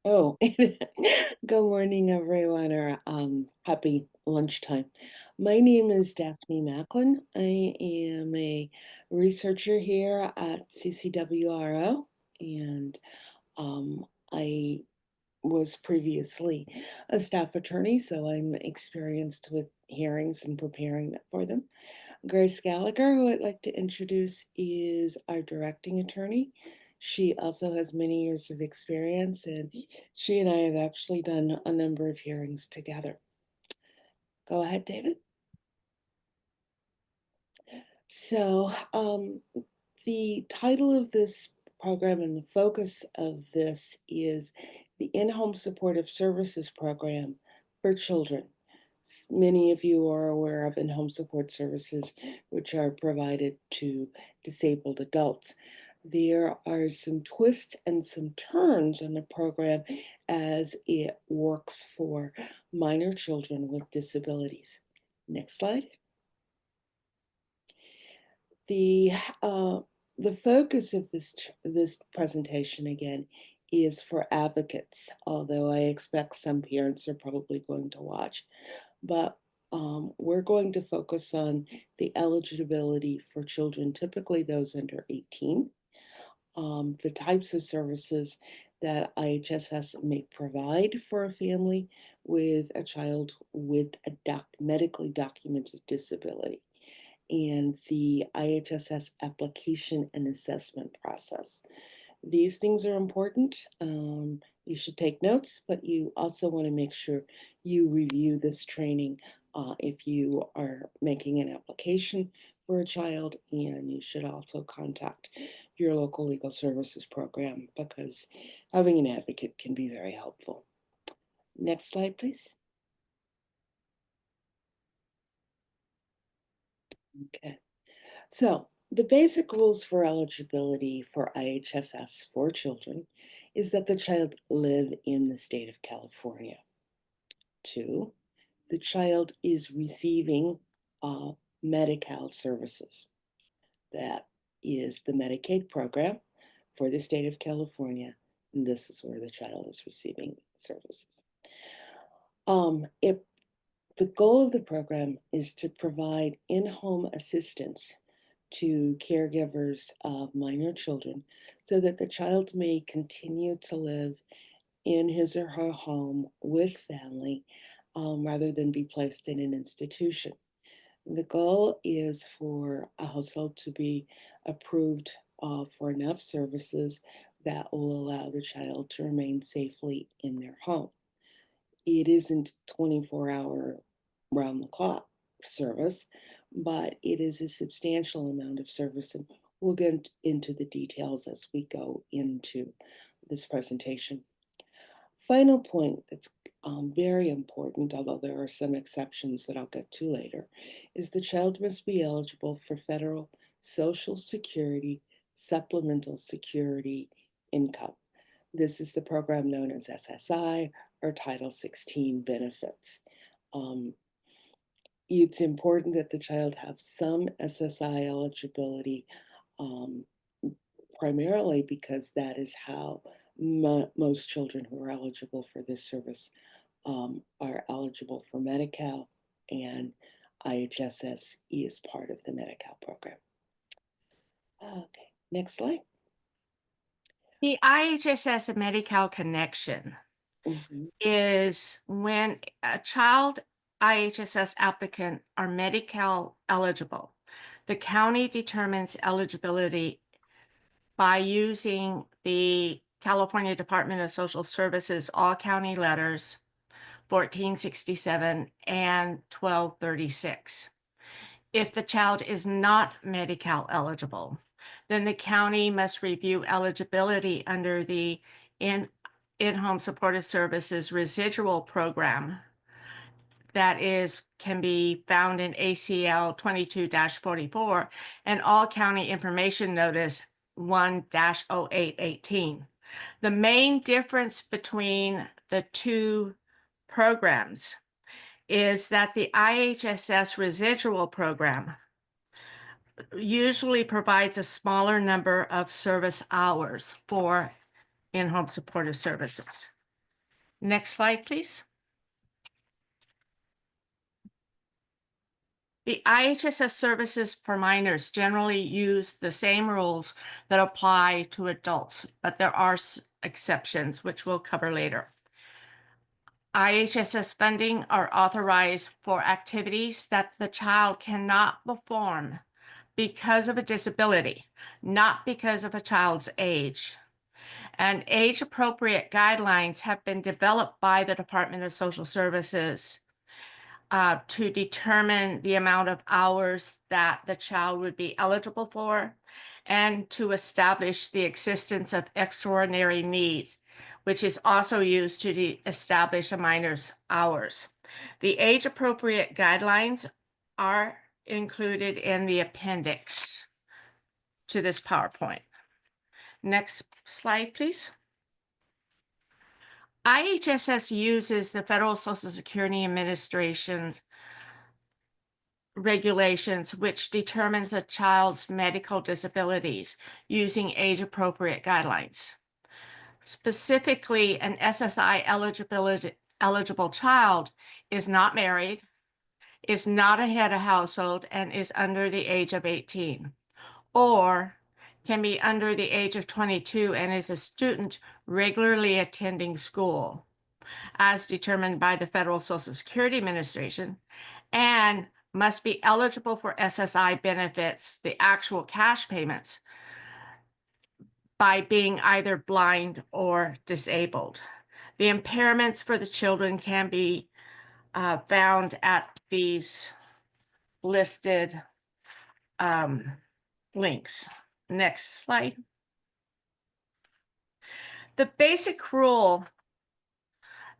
Oh, good morning, everyone, or happy lunchtime. My name is Daphne Macklin. I am a researcher here at CCWRO, and I was previously a staff attorney, so I'm experienced with hearings and preparing for them. Grace Gallagher, who I'd like to introduce, is our directing attorney. She also has many years of experience, and she and I have actually done a number of hearings together. Go ahead, David. So, the title of this program and the focus of this is the In-Home Supportive Services Program for Children. Many of you are aware of in-home support services, which are provided to disabled adults. There are some twists and some turns on the program as it works for minor children with disabilities. Next slide. The uh, the focus of this presentation again is for advocates, although I expect some parents are probably going to watch. But we're going to focus on the eligibility for children, typically those under 18, the types of services that IHSS may provide for a family with a child with a medically documented disability, and the IHSS application and assessment process. These things are important. You should take notes, but you also want to make sure you review this training if you are making an application for a child, and you should also contact your local legal services program because having an advocate can be very helpful. Next slide, please. Okay. So, the basic rules for eligibility for IHSS for children is that the child live in the state of California. 2, the child is receiving Medi-Cal services. That is the Medicaid program for the state of California, and this is where the child is receiving services. If the goal of the program is to provide in-home assistance to caregivers of minor children so that the child may continue to live in his or her home with family rather than be placed in an institution. The goal is for a household to be approved for enough services that will allow the child to remain safely in their home. It isn't 24-hour round the clock service, but it is a substantial amount of service, and we'll get into the details as we go into this presentation. Final point that's very important, although there are some exceptions that I'll get to later, is the child must be eligible for federal Social Security supplemental security income. This is the program known as SSI or Title 16 benefits. It's important that the child have some SSI eligibility, um, primarily because that is how most children who are eligible for this service are eligible for Medi-Cal, and IHSS is part of the Medi-Cal program. Okay, next slide. The IHSS Medi-Cal connection Mhm. is when a child IHSS applicant are Medi-Cal eligible. The county determines eligibility by using the California Department of Social Services All County Letters 1467 and 1236. If the child is not Medi-Cal eligible, then the county must review eligibility under the in-home supportive services residual program that can be found in ACL 22-44 and All County Information Notice 1-0818. The main difference between the two programs is that the IHSS residual program usually provides a smaller number of service hours for in-home supportive services. Next slide, please. The IHSS services for minors generally use the same rules that apply to adults, but there are exceptions, which we'll cover later. IHSS funding are authorized for activities that the child cannot perform because of a disability, not because of a child's age. And age-appropriate guidelines have been developed by the Department of Social Services to determine the amount of hours that the child would be eligible for, and to establish the existence of extraordinary needs, which is also used to establish a minor's hours. The age-appropriate guidelines are included in the appendix to this PowerPoint. Next slide, please. IHSS uses the Federal Social Security Administration regulations, which determines a child's medical disabilities using age-appropriate guidelines. Specifically, an SSI eligible child is not married, is not a head of household, and is under the age of 18, or can be under the age of 22 and is a student regularly attending school, as determined by the Federal Social Security Administration, and must be eligible for SSI benefits, the actual cash payments, by being either blind or disabled. The impairments for the children can be found at these listed links. Next slide. The basic rule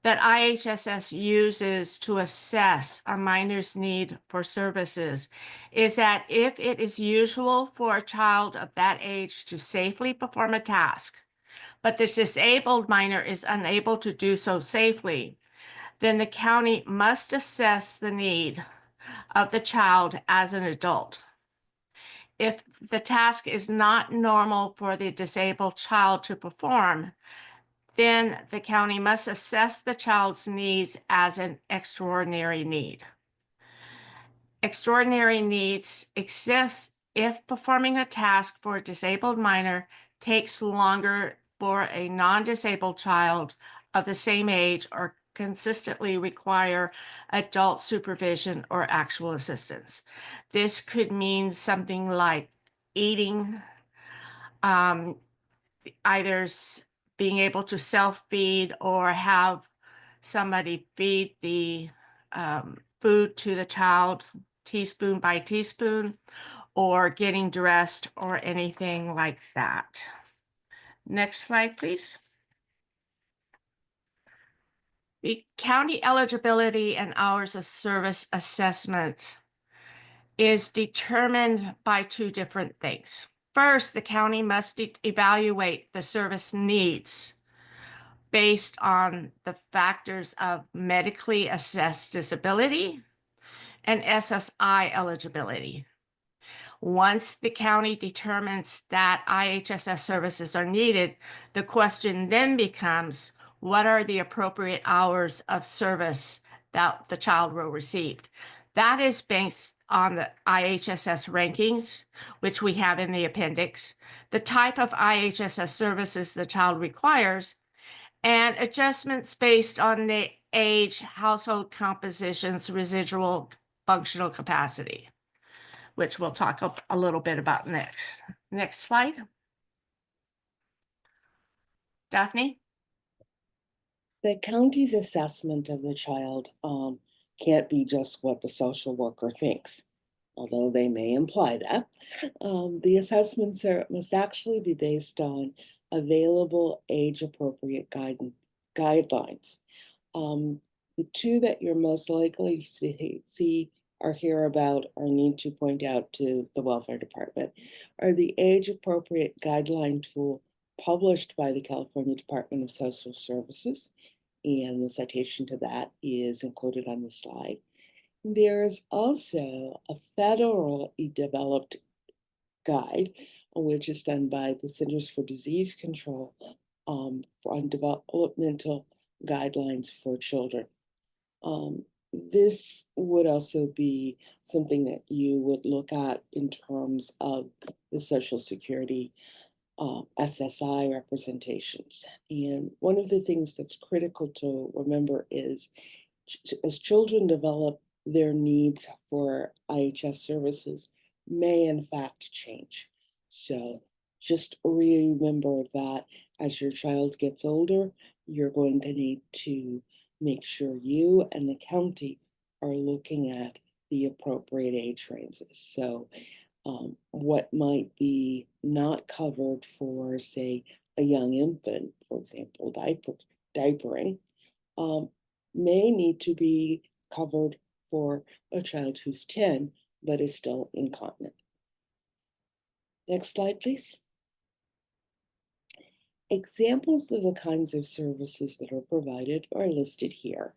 that IHSS uses to assess a minor's need for services is that if it is usual for a child of that age to safely perform a task, but the disabled minor is unable to do so safely, then the county must assess the need of the child as an adult. If the task is not normal for the disabled child to perform, then the county must assess the child's needs as an extraordinary need. Extraordinary needs exist if performing a task for a disabled minor takes longer for a non-disabled child of the same age or consistently require adult supervision or actual assistance. This could mean something like eating, either being able to self-feed or have somebody feed the food to the child teaspoon by teaspoon, or getting dressed or anything like that. Next slide, please. The county eligibility and hours of service assessment is determined by two different things. First, the county must evaluate the service needs based on the factors of medically assessed disability and SSI eligibility. Once the county determines that IHSS services are needed, the question then becomes, what are the appropriate hours of service that the child will receive? That is based on the IHSS rankings, which we have in the appendix, the type of IHSS services the child requires, and adjustments based on the age, household compositions, residual functional capacity, which we'll talk a little bit about next. Next slide. Daphne? The county's assessment of the child can't be just what the social worker thinks, although they may imply that. The assessments must actually be based on available age-appropriate guidelines. The two that you're most likely to see or hear about or need to point out to the welfare department are the age-appropriate guideline tool published by the California Department of Social Services, and the citation to that is included on the slide. There is also a federally developed guide, which is done by the Centers for Disease Control on developmental guidelines for children. This would also be something that you would look at in terms of the Social Security SSI representations. And one of the things that's critical to remember is as children develop, their needs for IHS services may in fact change. So just remember that as your child gets older, you're going to need to make sure you and the county are looking at the appropriate age ranges. So what might be not covered for, say, a young infant, for example, diapering, um, may need to be covered for a child who's 10 but is still incontinent. Next slide, please. Examples of the kinds of services that are provided are listed here.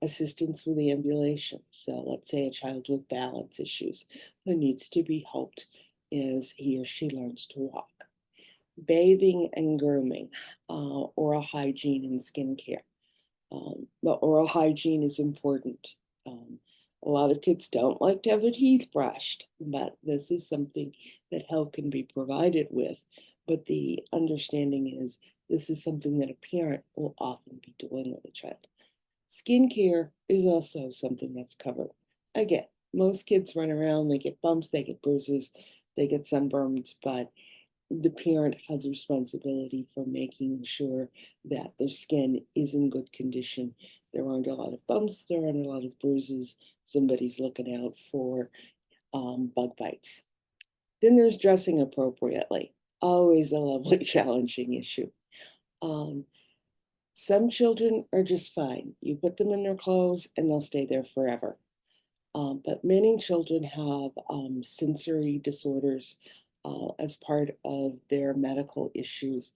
Assistance with ambulation. So let's say a child with balance issues who needs to be helped as he or she learns to walk. Bathing and grooming, oral hygiene and skincare. The oral hygiene is important. A lot of kids don't like to have their teeth brushed, but this is something that help can be provided with. But the understanding is this is something that a parent will often be doing with a child. Skincare is also something that's covered. Again, most kids run around, they get bumps, they get bruises, they get sunburns, but the parent has a responsibility for making sure that their skin is in good condition. There aren't a lot of bumps, there aren't a lot of bruises. Somebody's looking out for bug bites. Then there's dressing appropriately, always a lovely, challenging issue. Um, some children are just fine. You put them in their clothes and they'll stay there forever. But many children have sensory disorders as part of their medical issues.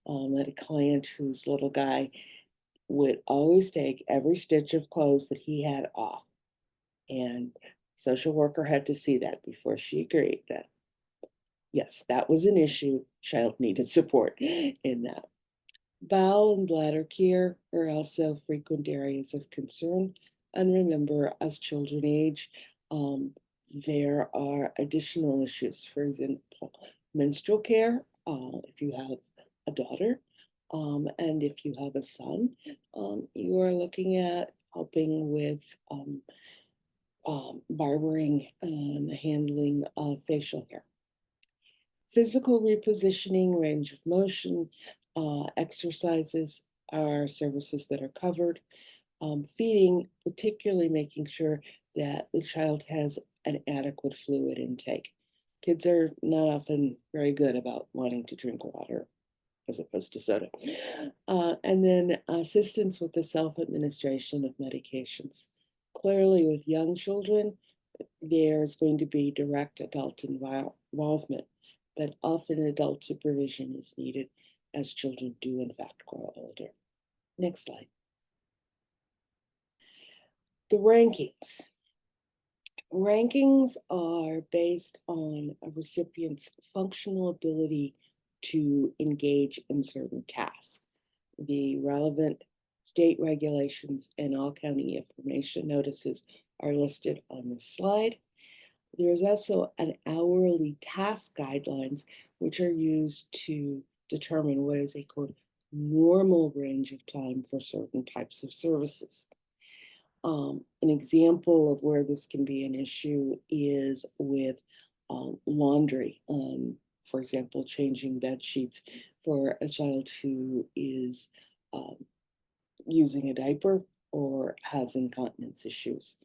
I had a client whose little guy would always take every stitch of clothes that he had off. And social worker had to see that before she agreed that, yes, that was an issue. Child needed support in that. Bowel and bladder care are also frequent areas of concern. And remember, as children age, there are additional issues. For example, menstrual care, if you have a daughter, and if you have a son, you are looking at helping with barbering and the handling of facial hair. Physical repositioning, range of motion, exercises are services that are covered. Feeding, particularly making sure that the child has an adequate fluid intake. Kids are not often very good about wanting to drink water as opposed to soda. And then assistance with the self-administration of medications. Clearly, with young children, there's going to be direct adult involvement, but often adult supervision is needed as children do in fact grow older. Next slide. The rankings. Rankings are based on a recipient's functional ability to engage in certain tasks. The relevant state regulations and all county information notices are listed on this slide. There is also an hourly task guidelines, which are used to determine what is a quote normal range of time for certain types of services. An example of where this can be an issue is with laundry. For example, changing bed sheets for a child who is using a diaper or has incontinence issues.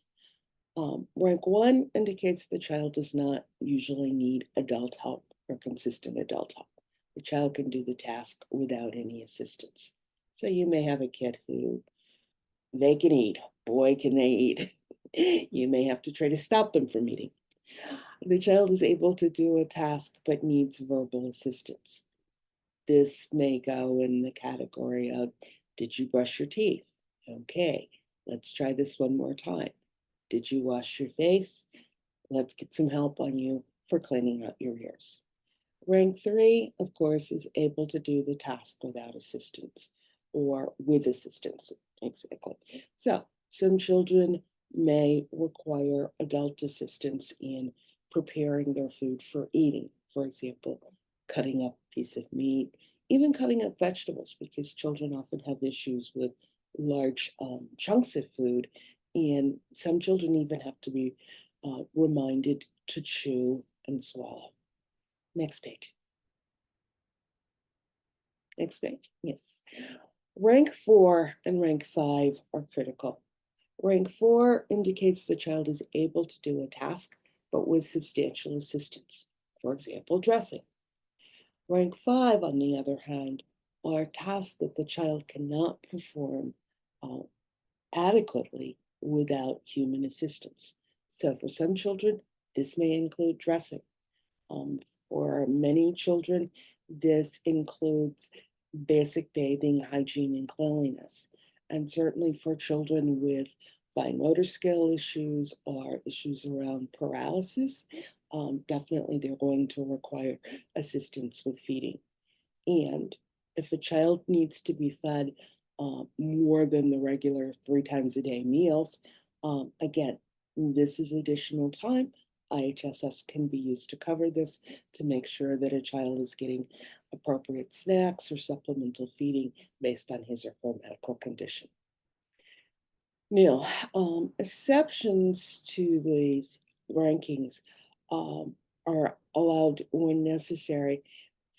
Rank 1 indicates the child does not usually need adult help or consistent adult help. The child can do the task without any assistance. So you may have a kid who they can eat. Boy, can they eat. You may have to try to stop them from eating. The child is able to do a task but needs verbal assistance. This may go in the category of, did you brush your teeth? Okay, let's try this one more time. Did you wash your face? Let's get some help on you for cleaning out your ears. Rank 3, of course, is able to do the task without assistance. or with assistance. Exactly. So some children may require adult assistance in preparing their food for eating. For example, cutting up a piece of meat, even cutting up vegetables, because children often have issues with large chunks of food. And some children even have to be reminded to chew and swallow. Next page. Next page. Yes. Rank 4 and rank 5 are critical. Rank 4 indicates the child is able to do a task, but with substantial assistance. For example, dressing. Rank 5, on the other hand, are tasks that the child cannot perform uh, adequately without human assistance. So for some children, this may include dressing. Um, for many children, this includes basic bathing, hygiene, and cleanliness. And certainly for children with fine motor skill issues or issues around paralysis, definitely they're going to require assistance with feeding. And if a child needs to be fed more than the regular 3 times a day meals, again, this is additional time. IHSS can be used to cover this to make sure that a child is getting appropriate snacks or supplemental feeding based on his or her medical condition. Now, exceptions to these rankings um, are allowed when necessary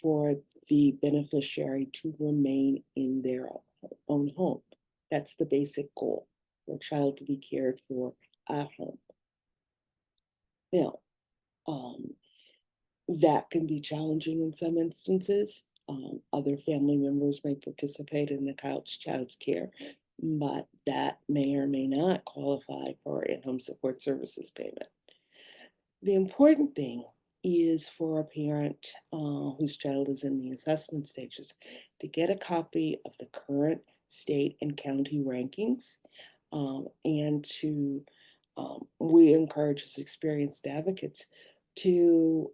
for the beneficiary to remain in their own home. That's the basic goal, for a child to be cared for at home. Now, um, that can be challenging in some instances. Other family members may participate in the child's care, but that may or may not qualify for in-home support services payment. The important thing is for a parent whose child is in the assessment stages to get a copy of the current state and county rankings and to we encourage as experienced advocates to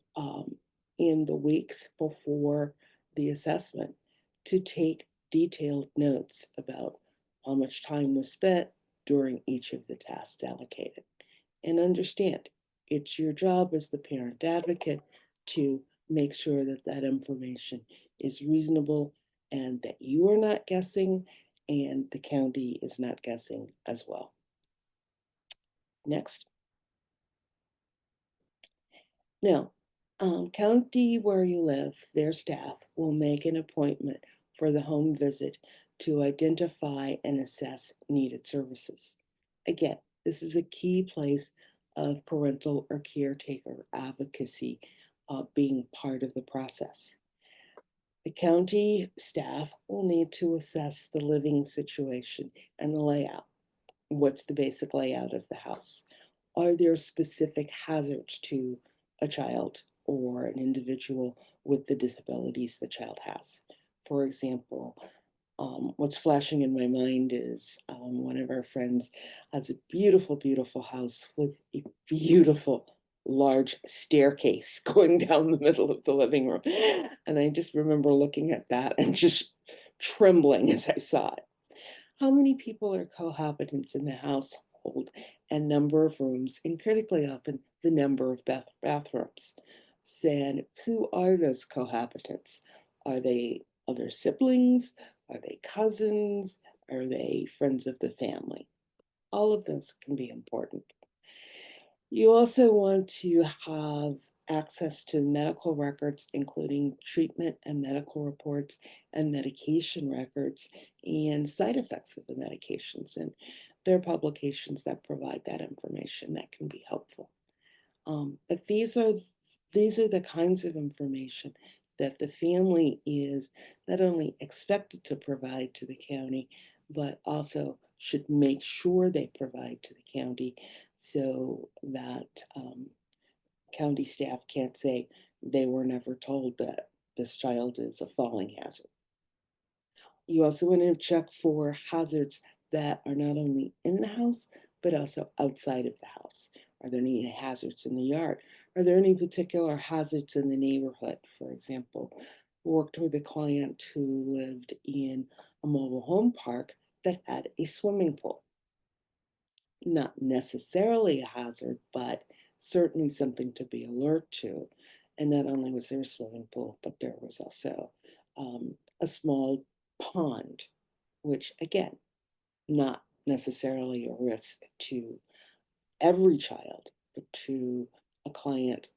in the weeks before the assessment to take detailed notes about how much time was spent during each of the tasks allocated, and understand it's your job as the parent advocate to make sure that that information is reasonable and that you are not guessing and the county is not guessing as well. Next. Now, county where you live, their staff will make an appointment for the home visit to identify and assess needed services. Again, this is a key place of parental or caretaker advocacy being part of the process. The county staff will need to assess the living situation and the layout. What's the basic layout of the house? Are there specific hazards to a child or an individual with the disabilities the child has? For example, what's flashing in my mind is one of our friends has a beautiful, beautiful house with a beautiful large staircase going down the middle of the living room. And I just remember looking at that and just trembling as I saw it. How many people are cohabitants in the household and number of rooms, and critically often the number of bathrooms? And who are those cohabitants? Are they other siblings? Are they cousins? Are they friends of the family? All of those can be important. You also want to have access to medical records, including treatment and medical reports and medication records and side effects of the medications. And there are publications that provide that information that can be helpful. But these are the kinds of information that the family is not only expected to provide to the county, but also should make sure they provide to the county so that county staff can't say they were never told that this child is a falling hazard. You also want to check for hazards that are not only in the house, but also outside of the house. Are there any hazards in the yard? Are there any particular hazards in the neighborhood? For example, worked with a client who lived in a mobile home park that had a swimming pool. Not necessarily a hazard, but certainly something to be alert to. And not only was there a swimming pool, but there was also a small pond, which again, not necessarily a risk to every child, but to a client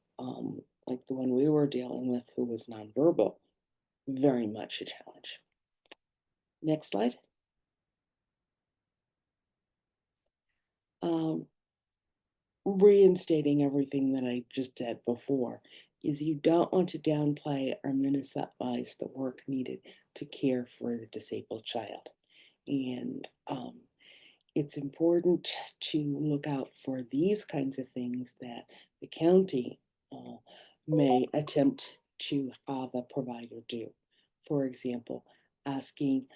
like the one we were dealing with who was nonverbal, very much a challenge. Next slide. Um, Reinstating everything that I just said before is you don't want to downplay or minimize the work needed to care for the disabled child. And it's important to look out for these kinds of things that the county uh, may attempt to have a provider do. For example, asking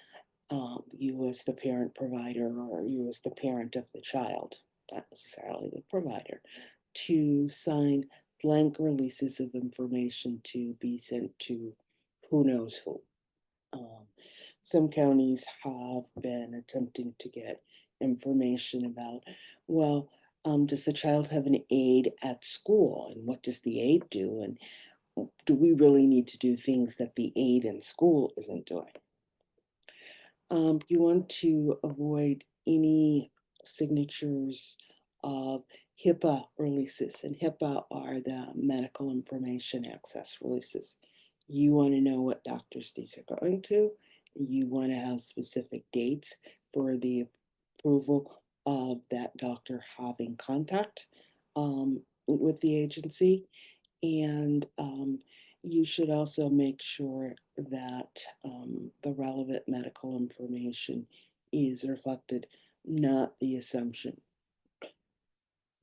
you as the parent provider or you as the parent of the child, not necessarily the provider, to sign blank releases of information to be sent to who knows who. Um, some counties have been attempting to get information about, well, does the child have an aide at school? And what does the aide do? And do we really need to do things that the aide in school isn't doing? You want to avoid any signatures of HIPAA releases, and HIPAA are the medical information access releases. You want to know what doctors these are going to. You want to have specific dates for the approval of that doctor having contact with the agency. And you should also make sure that the relevant medical information is reflected, not the assumption.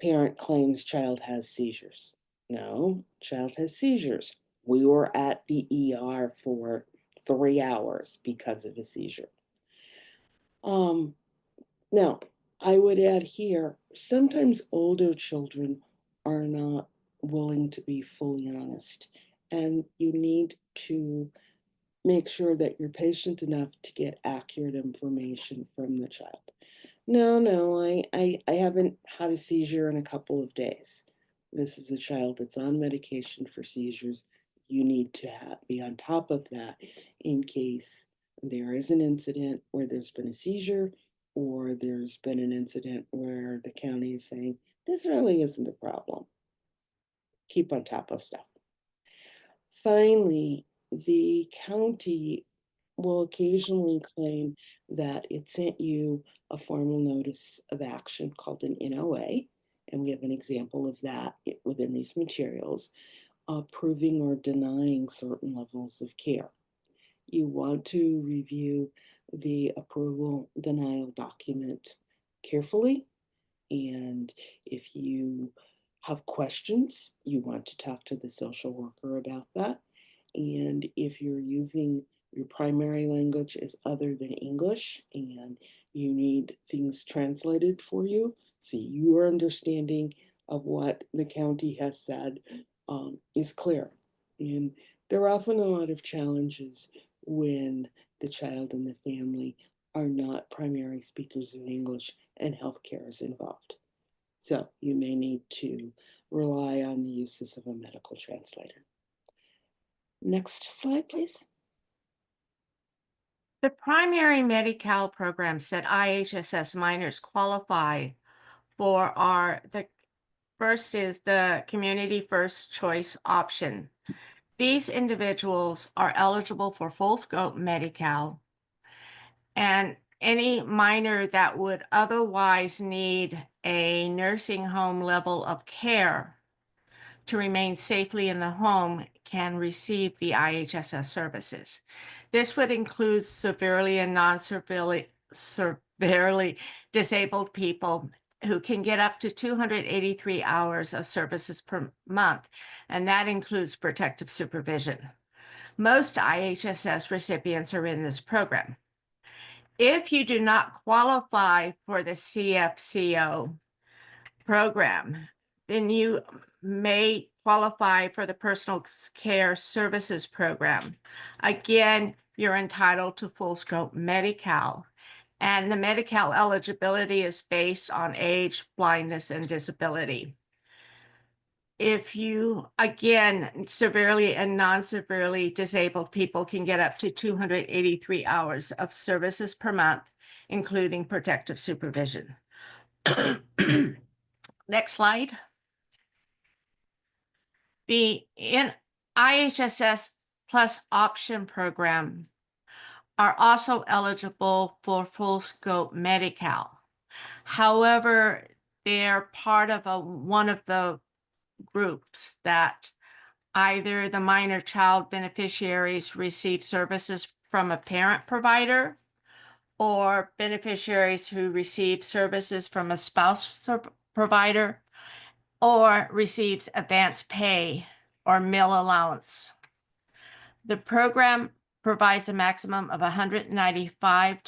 Parent claims child has seizures. No, child has seizures. We were at the ER for 3 hours because of a seizure. Um, Now, I would add here, sometimes older children are not willing to be fully honest, and you need to make sure that you're patient enough to get accurate information from the child. No, no, I haven't had a seizure in a couple of days. This is a child that's on medication for seizures. You need to be on top of that in case there is an incident where there's been a seizure or there's been an incident where the county is saying, this really isn't a problem. Keep on top of stuff. Finally, the county will occasionally claim that it sent you a formal notice of action called an NOA, and we have an example of that within these materials, approving or denying certain levels of care. You want to review the approval denial document carefully, and if you have questions, you want to talk to the social worker about that. And if you're using your primary language is other than English and you need things translated for you, so your understanding of what the county has said is clear. And there are often a lot of challenges when the child and the family are not primary speakers of English and healthcare is involved. So you may need to rely on the uses of a medical translator. Next slide, please. The primary Medi-Cal programs that IHSS minors qualify for are the first is the Community First Choice option. These individuals are eligible for full scope Medi-Cal, and any minor that would otherwise need a nursing home level of care to remain safely in the home can receive the IHSS services. This would include severely and severely disabled people who can get up to 283 hours of services per month, and that includes protective supervision. Most IHSS recipients are in this program. If you do not qualify for the CFCO program, then you may qualify for the personal care services program. Again, you're entitled to full scope Medi-Cal. And the Medi-Cal eligibility is based on age, blindness, and disability. If you, again, severely and non-severely disabled people can get up to 283 hours of services per month, including protective supervision. Next slide. The IHSS Plus Option Program are also eligible for full scope Medi-Cal. However, they're part of one of the groups that either the minor child beneficiaries receive services from a parent provider, or beneficiaries who receive services from a spouse provider, or receives advance pay or meal allowance. The program provides a maximum of 195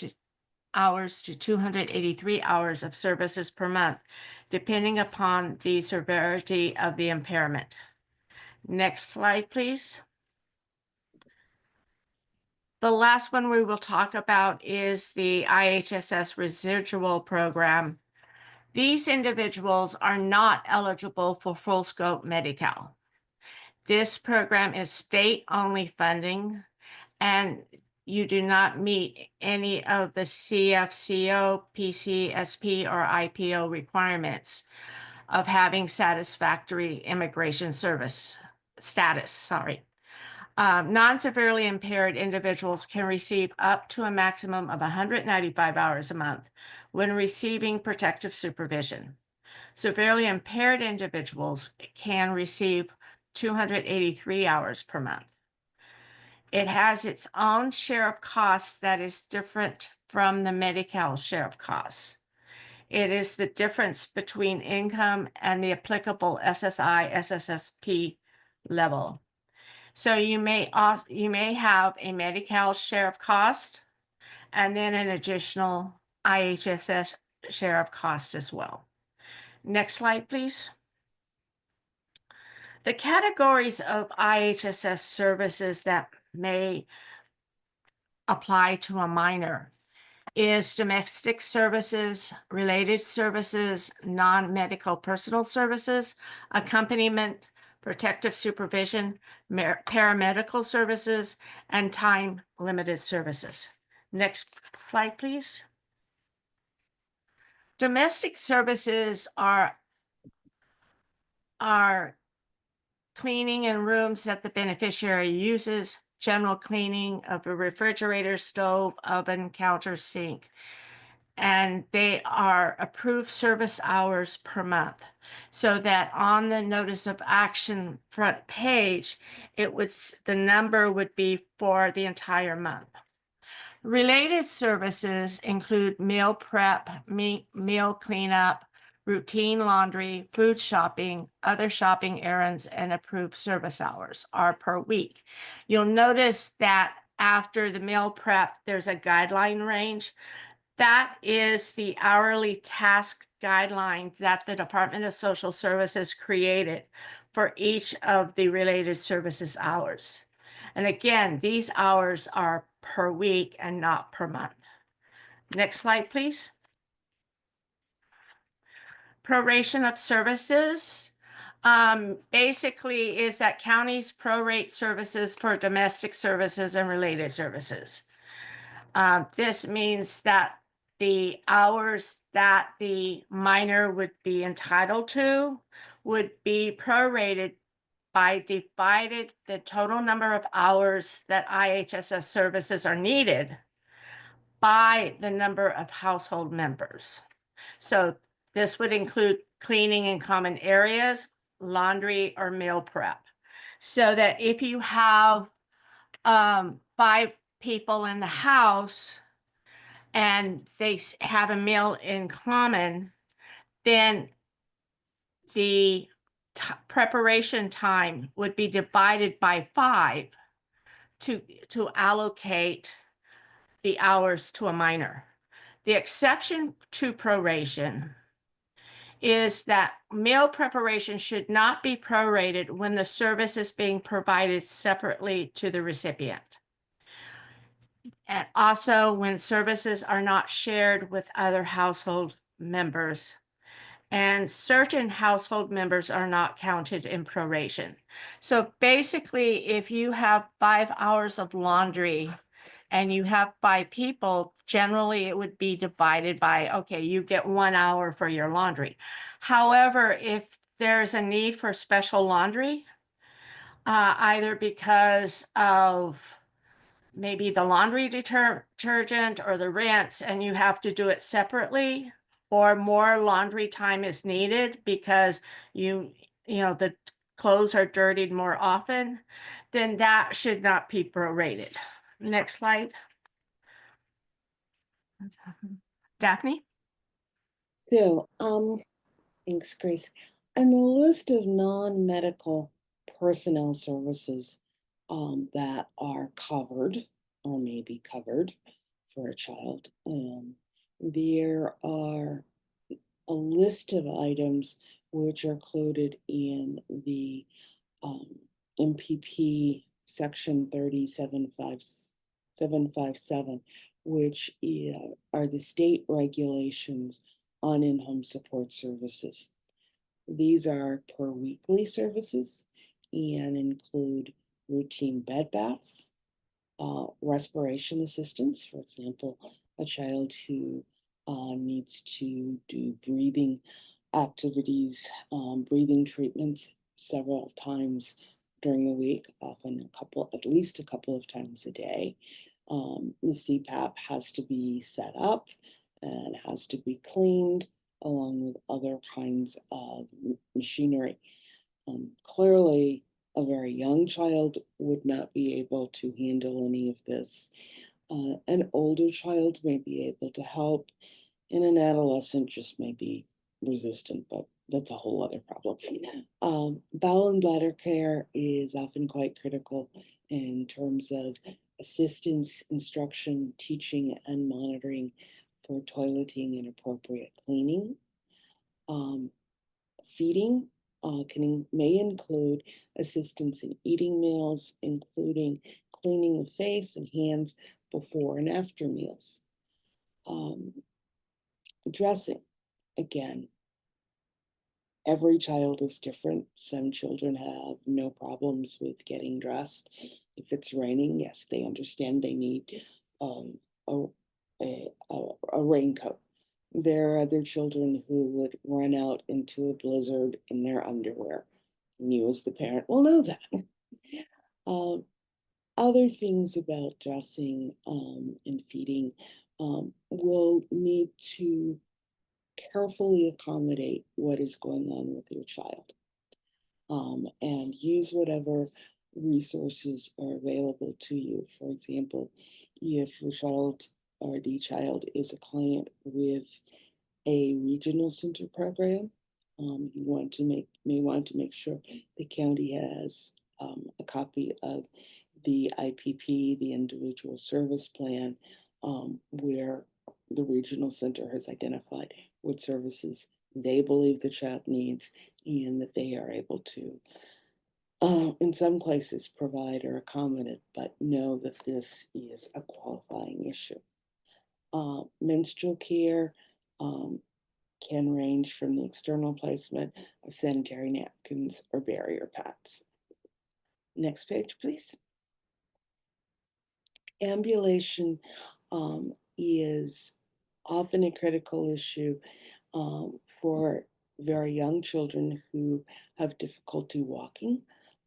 hours to 283 hours of services per month, depending upon the severity of the impairment. Next slide, please. The last one we will talk about is the IHSS residual program. These individuals are not eligible for full scope Medi-Cal. This program is state-only funding, and you do not meet any of the CFCO, PCSP, or IPO requirements of having satisfactory immigration service status. Non-severely impaired individuals can receive up to a maximum of 195 hours a month when receiving protective supervision. Severely impaired individuals can receive 283 hours per month. It has its own share of costs that is different from the Medi-Cal share of costs. It is the difference between income and the applicable SSI, SSSP level. So you may have a Medi-Cal share of cost and then an additional IHSS share of cost as well. Next slide, please. The categories of IHSS services that may apply to a minor is domestic services, related services, non-medical personal services, accompaniment, protective supervision, paramedical services, and time-limited services. Next slide, please. Domestic services are cleaning in rooms that the beneficiary uses, general cleaning of a refrigerator, stove, oven, counter, sink. And they are approved service hours per month, so that on the notice of action front page, the number would be for the entire month. Related services include meal prep, meal cleanup, routine laundry, food shopping, other shopping errands, and approved service hours are per week. You'll notice that after the meal prep, there's a guideline range. That is the hourly task guidelines that the Department of Social Services created for each of the related services hours. And again, these hours are per week and not per month. Next slide, please. Proration of services basically is that counties prorate services for domestic services and related services. This means that the hours that the minor would be entitled to would be prorated by divided the total number of hours that IHSS services are needed by the number of household members. So this would include cleaning in common areas, laundry, or meal prep. So that if you have 5 people in the house and they have a meal in common, then the preparation time would be divided by 5 to allocate the hours to a minor. The exception to proration is that meal preparation should not be prorated when the service is being provided separately to the recipient. And also when services are not shared with other household members. And certain household members are not counted in proration. So basically, if you have 5 hours of laundry and you have 5 people, generally it would be divided by, okay, you get 1 hour for your laundry. However, if there's a need for special laundry, either because of maybe the laundry detergent or the rinse, and you have to do it separately, or more laundry time is needed because the clothes are dirtied more often, then that should not be prorated. Next slide. Daphne? So, thanks, Grace. On the list of non-medical personnel services that are covered or may be covered for a child, there are a list of items which are included in the um, MPP section 37757, which are the state regulations on in-home support services. These are per weekly services and include routine bed baths, respiration assistance, for example, a child who needs to do breathing activities, breathing treatments several times during the week, often at least a couple of times a day. The CPAP has to be set up and has to be cleaned along with other kinds of machinery. Clearly, a very young child would not be able to handle any of this. An older child may be able to help, and an adolescent just may be resistant, but that's a whole other problem. Bowel and bladder care is often quite critical in terms of assistance, instruction, teaching, and monitoring for toileting and appropriate cleaning. Um, Feeding may include assistance in eating meals, including cleaning the face and hands before and after meals. Um, Dressing, again, every child is different. Some children have no problems with getting dressed. If it's raining, yes, they understand they need um, a, a raincoat. There are other children who would run out into a blizzard in their underwear. And you, as the parent, will know that. Um, Other things about dressing and feeding will need to carefully accommodate what is going on with your child, and use whatever resources are available to you. For example, if your child or the child is a client with a regional center program, may want to make sure the county has a copy of the IPP, the individual service plan, where the regional center has identified what services they believe the child needs and that they are able to, in some places, provide or accommodate, but know that this is a qualifying issue. Menstrual care can range from the external placement of sanitary napkins or barrier pads. Next page, please. Ambulation is often a critical issue for very young children who have difficulty walking,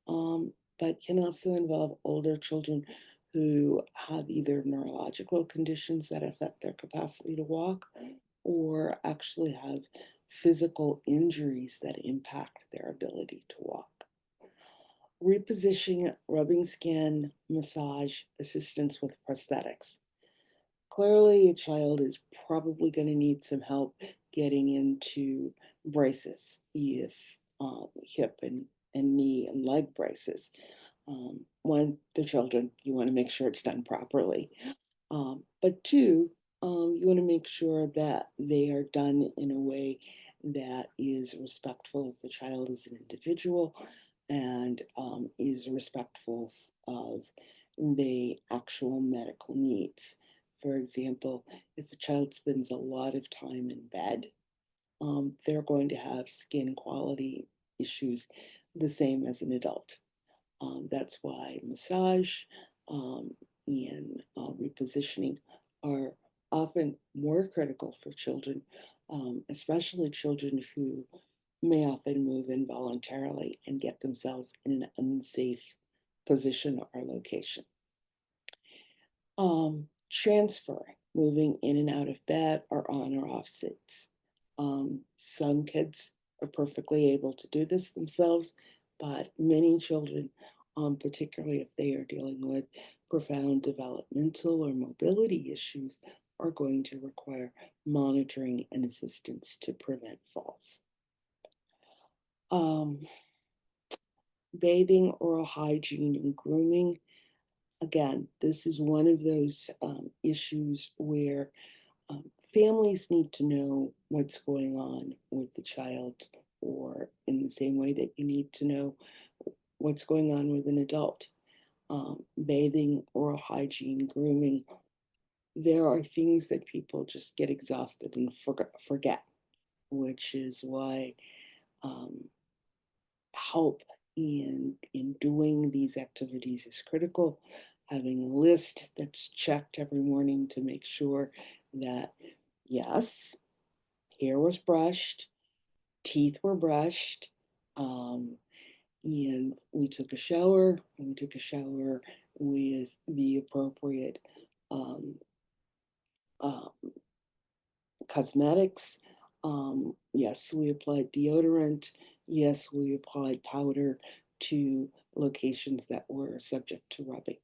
but can also involve older children who have either neurological conditions that affect their capacity to walk or actually have physical injuries that impact their ability to walk. Repositioning, rubbing skin, massage, assistance with prosthetics. Clearly, a child is probably going to need some help getting into braces, if hip and knee and leg braces. One, the children, you want to make sure it's done properly. But two, you want to make sure that they are done in a way that is respectful of the child as an individual and is respectful of the actual medical needs. For example, if a child spends a lot of time in bed, they're going to have skin quality issues the same as an adult. That's why massage um, and repositioning are often more critical for children, especially children who may often move involuntarily and get themselves in an unsafe position or location. Transferring, moving in and out of bed or on or off seats. Some kids are perfectly able to do this themselves, but many children, particularly if they are dealing with profound developmental or mobility issues, are going to require monitoring and assistance to prevent falls. Um, Bathing, oral hygiene, and grooming. Again, this is one of those issues where families need to know what's going on with the child, or in the same way that you need to know what's going on with an adult. Bathing, oral hygiene, grooming, there are things that people just get exhausted and forget, which is why um, help in doing these activities is critical. Having a list that's checked every morning to make sure that yes, hair was brushed, teeth were brushed, um, and we took a shower. And we took a shower with the appropriate um, uh, cosmetics. Yes, we applied deodorant. Yes, we applied powder to locations that were subject to rubbing.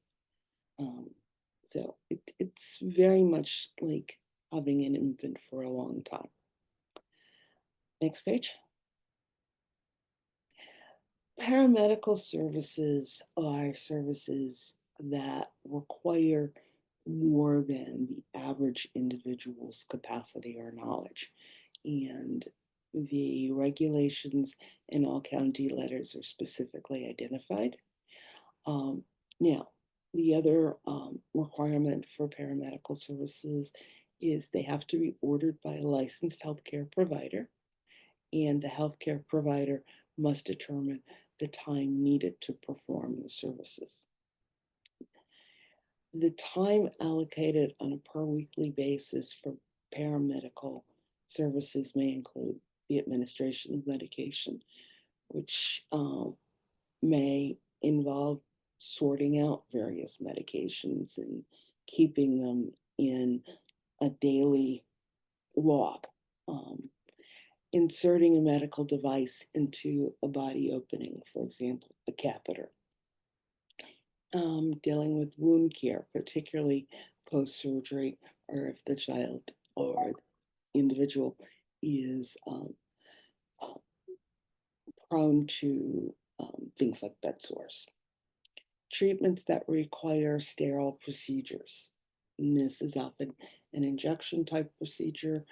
Um, so it's very much like having an infant for a long time. Next page. Paramedical services are services that require more than the average individual's capacity or knowledge. And the regulations in all county letters are specifically identified. Um, Now, the other requirement for paramedical services is they have to be ordered by a licensed healthcare provider, and the healthcare provider must determine the time needed to perform the services. The time allocated on a per weekly basis for paramedical services may include the administration of medication, which may involve sorting out various medications and keeping them in a daily log. Um, Inserting a medical device into a body opening, for example, a catheter. Dealing with wound care, particularly post surgery, or if the child or individual is uh, prone to things like bed sores. Treatments that require sterile procedures. And this is often an injection type procedure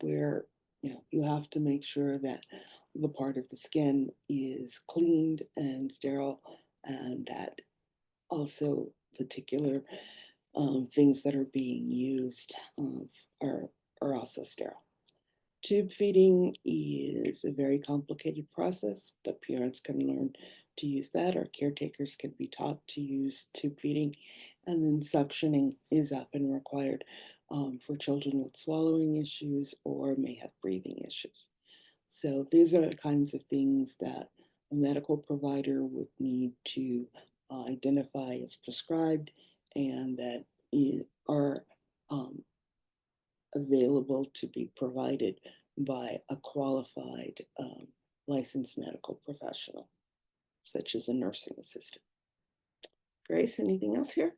where you have to make sure that the part of the skin is cleaned and sterile, and that also particular things that are being used are, are also sterile. Tube feeding is a very complicated process, but parents can learn to use that, or caretakers can be taught to use tube feeding. And then suctioning is often required for children with swallowing issues or may have breathing issues. So these are the kinds of things that a medical provider would need to identify as prescribed, and that are um, available to be provided by a qualified licensed medical professional, such as a nursing assistant. Grace, anything else here?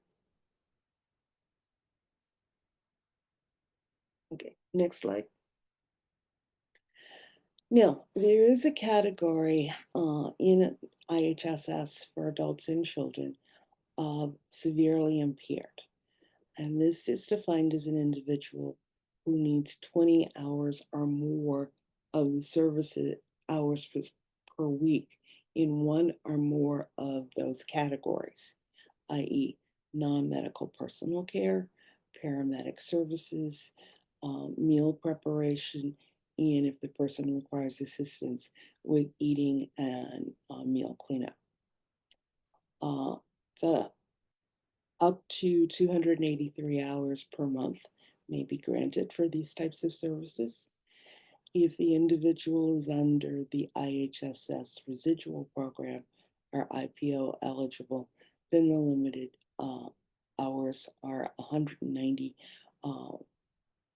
Okay, next slide. Now, there is a category in IHSS for adults and children of severely impaired. And this is defined as an individual who needs 20 hours or more of the services hours per week in one or more of those categories. i.e., non-medical personal care, paramedic services, meal preparation, and if the person requires assistance with eating and meal cleanup. Uh, the up to 283 hours per month may be granted for these types of services. If the individual is under the IHSS residual program or IPO eligible, then the limited hours are 190 uh,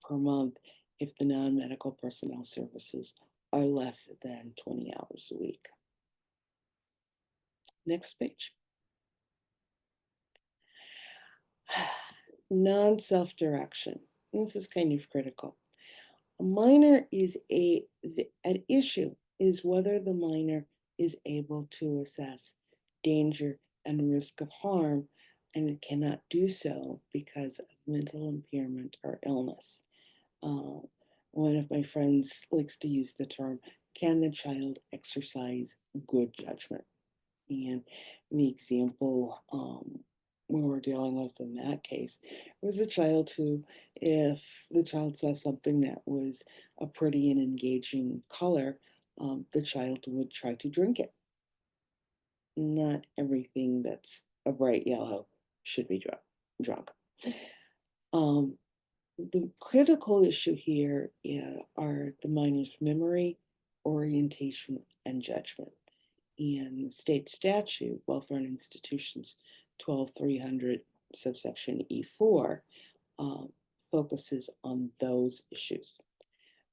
per month if the non-medical personnel services are less than 20 hours a week. Next page. Non-self-direction. This is kind of critical. A minor is an issue is whether the minor is able to assess danger and risk of harm and it cannot do so because of mental impairment or illness. Uh, One of my friends likes to use the term, can the child exercise good judgment? And the example we were dealing with in that case was a child who, if the child saw something that was a pretty and engaging color, the child would try to drink it. Not everything that's a bright yellow should be drunk. Um, the critical issue here are the minor's memory, orientation, and judgment. In the state statute, Welfare and Institutions 12300, subsection E4, focuses on those issues.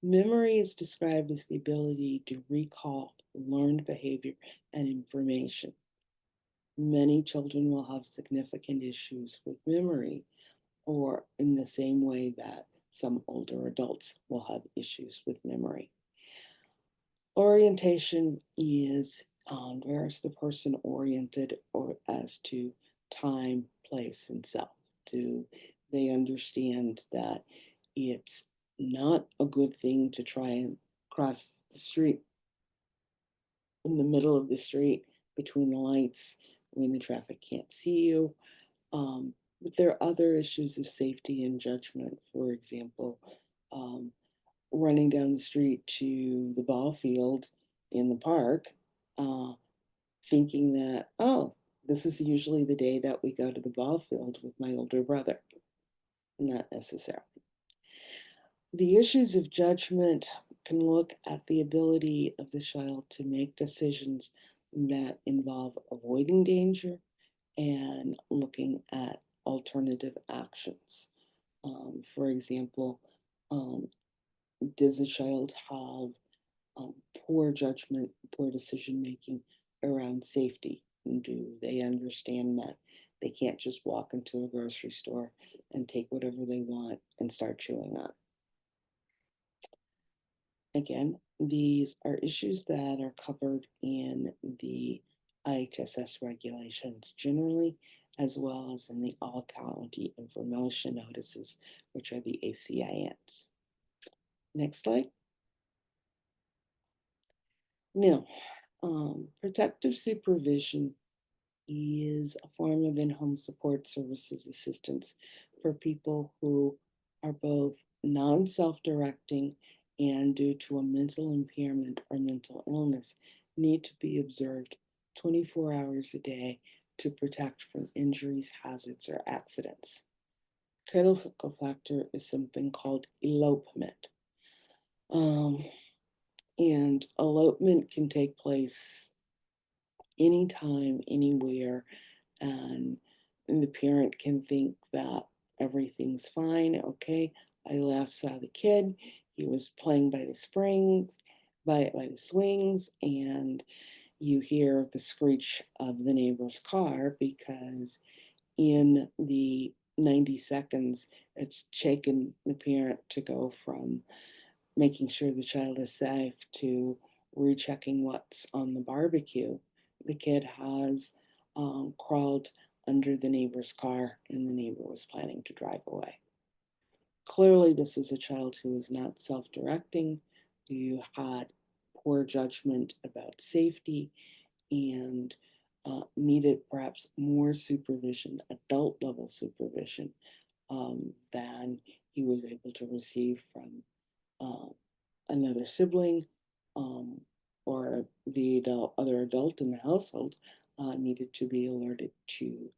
Memory is described as the ability to recall learned behavior and information. Many children will have significant issues with memory, or in the same way that some older adults will have issues with memory. Orientation is where is the person oriented or as to time, place, and self? Do they understand that it's not a good thing to try and cross the street in the middle of the street between the lights when the traffic can't see you? But there are other issues of safety and judgment. For example, um, running down the street to the ball field in the park, uh, thinking that, oh, this is usually the day that we go to the ball field with my older brother. Not necessarily. The issues of judgment can look at the ability of the child to make decisions that involve avoiding danger and looking at alternative actions. For example, um, does the child have poor judgment, poor decision making around safety? Do they understand that they can't just walk into a grocery store and take whatever they want and start chewing on? Again, these are issues that are covered in the IHSS regulations generally, as well as in the All County Information Notices, which are the ACINs. Next slide. Now, protective supervision is a form of in-home support services assistance for people who are both non-self-directing and due to a mental impairment or mental illness need to be observed 24 hours a day to protect from injuries, hazards, or accidents. Critical factor is something called elopement. Um, and elopement can take place anytime, anywhere, and the parent can think that everything's fine. Okay, I last saw the kid. He was playing by the springs, by the swings, and you hear the screech of the neighbor's car because in the 90 seconds, it's taken the parent to go from making sure the child is safe to rechecking what's on the barbecue. The kid has crawled under the neighbor's car and the neighbor was planning to drive away. Clearly, this is a child who is not self directing, who had poor judgment about safety, and needed perhaps more supervision, adult level supervision, than he was able to receive from uh, another sibling, um, or the other adult in the household, needed to be alerted to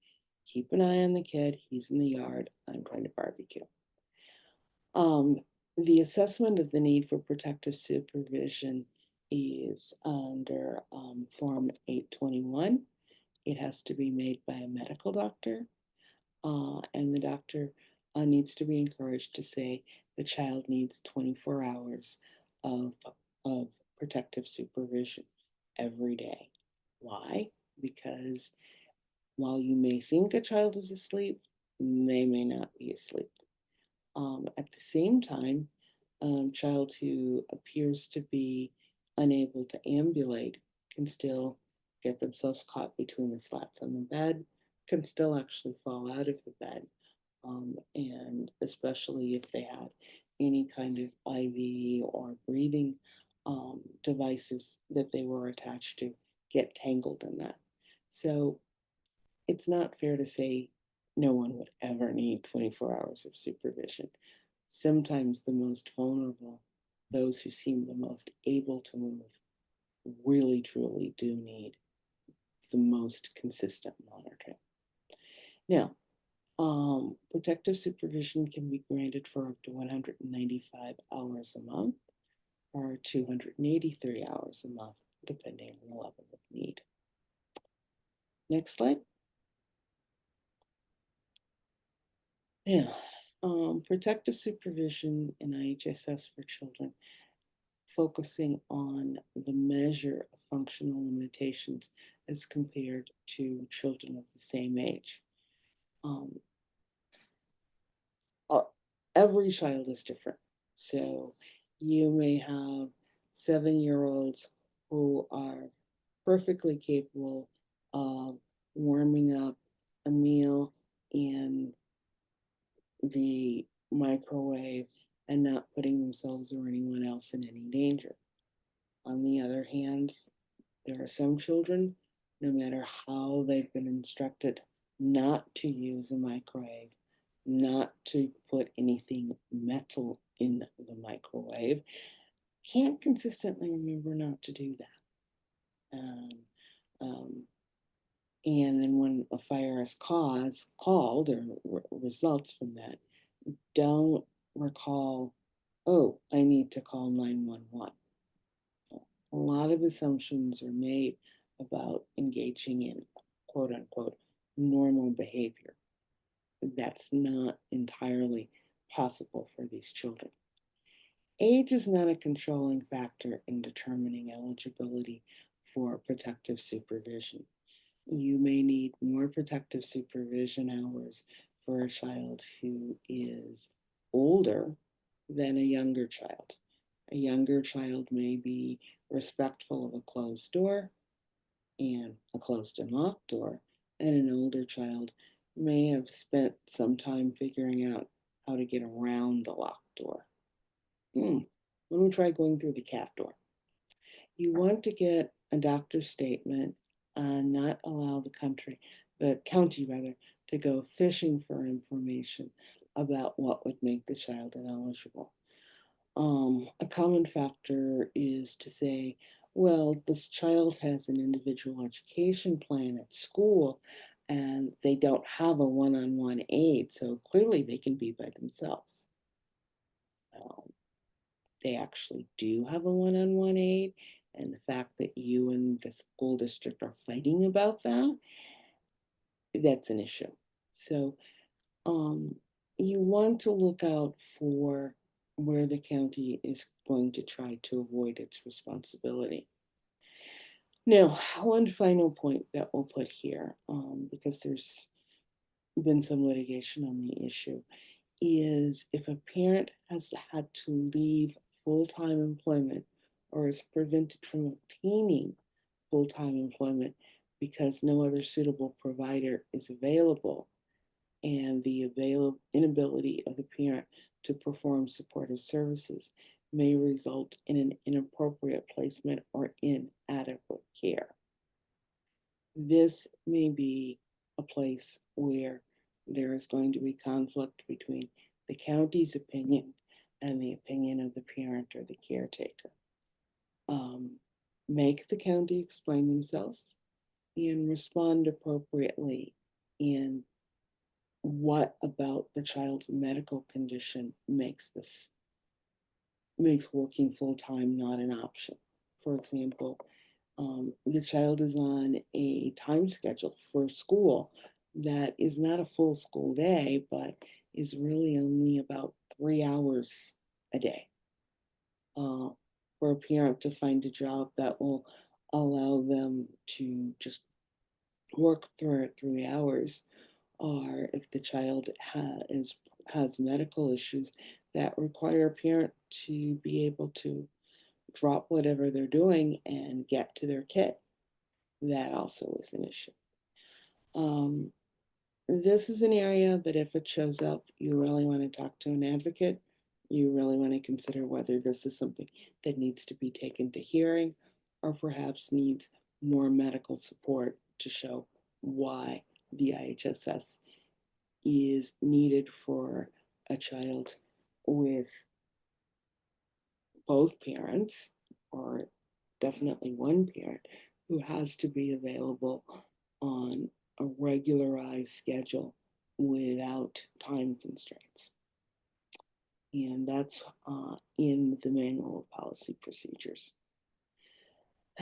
keep an eye on the kid. He's in the yard. I'm trying to barbecue. Um, the assessment of the need for protective supervision is under Form 821. It has to be made by a medical doctor, and the doctor needs to be encouraged to say the child needs 24 hours of, of protective supervision every day. Why? Because while you may think a child is asleep, they may not be asleep. At the same time, child who appears to be unable to ambulate can still get themselves caught between the slats on the bed, can still actually fall out of the bed, and especially if they had any kind of IV or breathing devices that they were attached to, get tangled in that. So it's not fair to say no one would ever need 24 hours of supervision. Sometimes the most vulnerable, those who seem the most able to move, really truly do need the most consistent monitoring. Now, protective supervision can be granted for up to 195 hours a month or 283 hours a month, depending on the level of need. Next slide. Yeah, protective supervision in IHSS for children, focusing on the measure of functional limitations as compared to children of the same age. Um, uh, every child is different. So you may have 7-year-olds who are perfectly capable of warming up a meal in the microwave and not putting themselves or anyone else in any danger. On the other hand, there are some children, no matter how they've been instructed not to use a microwave, not to put anything metal in the microwave, can't consistently remember not to do that. Um, and then when a fire is called or results from that, don't recall, oh, I need to call 911. A lot of assumptions are made about engaging in quote unquote normal behavior. That's not entirely possible for these children. Age is not a controlling factor in determining eligibility for protective supervision. You may need more protective supervision hours for a child who is older than a younger child. A younger child may be respectful of a closed door and a closed and locked door, and an older child may have spent some time figuring out how to get around the locked door. Let me try going through the cat door. You want to get a doctor's statement and not allow the county rather, to go fishing for information about what would make the child ineligible. A common factor is to say, well, this child has an individual education plan at school and they don't have a one-on-one aide, so clearly they can be by themselves. They actually do have a one-on-one aide, and the fact that you and the school district are fighting about that, that's an issue. So you want to look out for where the county is going to try to avoid its responsibility. Now, one final point that we'll put here, because there's been some litigation on the issue, is if a parent has had to leave full-time employment or is prevented from obtaining full-time employment because no other suitable provider is available, and the inability of the parent to perform supportive services may result in an inappropriate placement or inadequate care. This may be a place where there is going to be conflict between the county's opinion and the opinion of the parent or the caretaker. Um, make the county explain themselves and respond appropriately in what about the child's medical condition makes working full-time not an option. For example, the child is on a time schedule for school that is not a full school day, but is really only about 3 hours a day. Uh, for a parent to find a job that will allow them to just work through 3 hours, or if the child has medical issues that require a parent to be able to drop whatever they're doing and get to their kid, that also is an issue. Um, this is an area that if it shows up, you really want to talk to an advocate. You really want to consider whether this is something that needs to be taken to hearing or perhaps needs more medical support to show why the IHSS is needed for a child with both parents, or definitely one parent, who has to be available on a regularized schedule without time constraints. And that's in the Manual of Policy Procedures.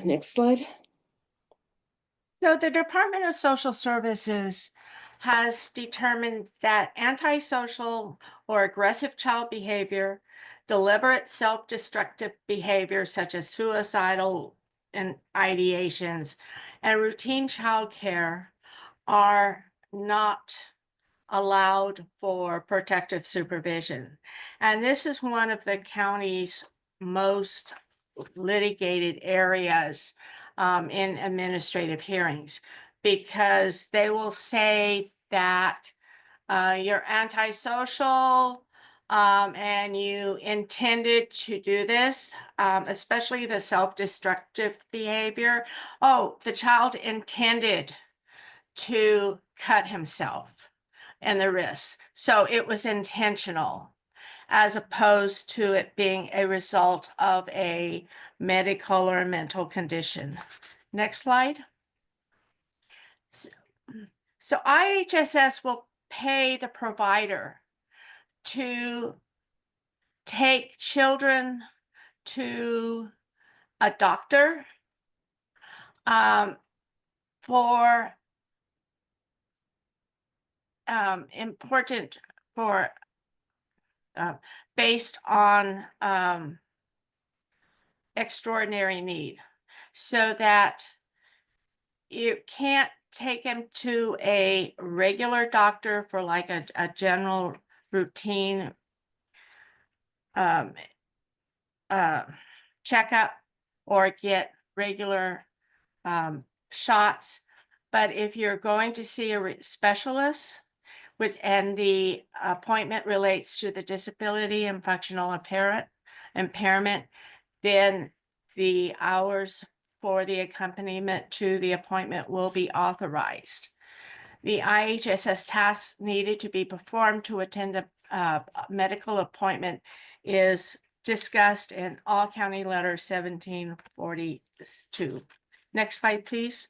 Next slide. So the Department of Social Services has determined that antisocial or aggressive child behavior, deliberate self-destructive behavior such as suicidal and ideations, and routine child care are not allowed for protective supervision. And this is one of the county's most litigated areas in administrative hearings, because they will say that you're antisocial and you intended to do this, especially the self-destructive behavior. Oh, the child intended to cut himself and the wrist. So it was intentional, as opposed to it being a result of a medical or mental condition. Next slide. So IHSS will pay the provider to take children to a doctor for important for uh, based on extraordinary need, so that you can't take him to a regular doctor for like a general routine um, uh, checkup or get regular shots. But if you're going to see a specialist, which and the appointment relates to the disability and functional impairment, then the hours for the accompaniment to the appointment will be authorized. The IHSS tasks needed to be performed to attend a medical appointment is discussed in All County Letter 1742. Next slide, please.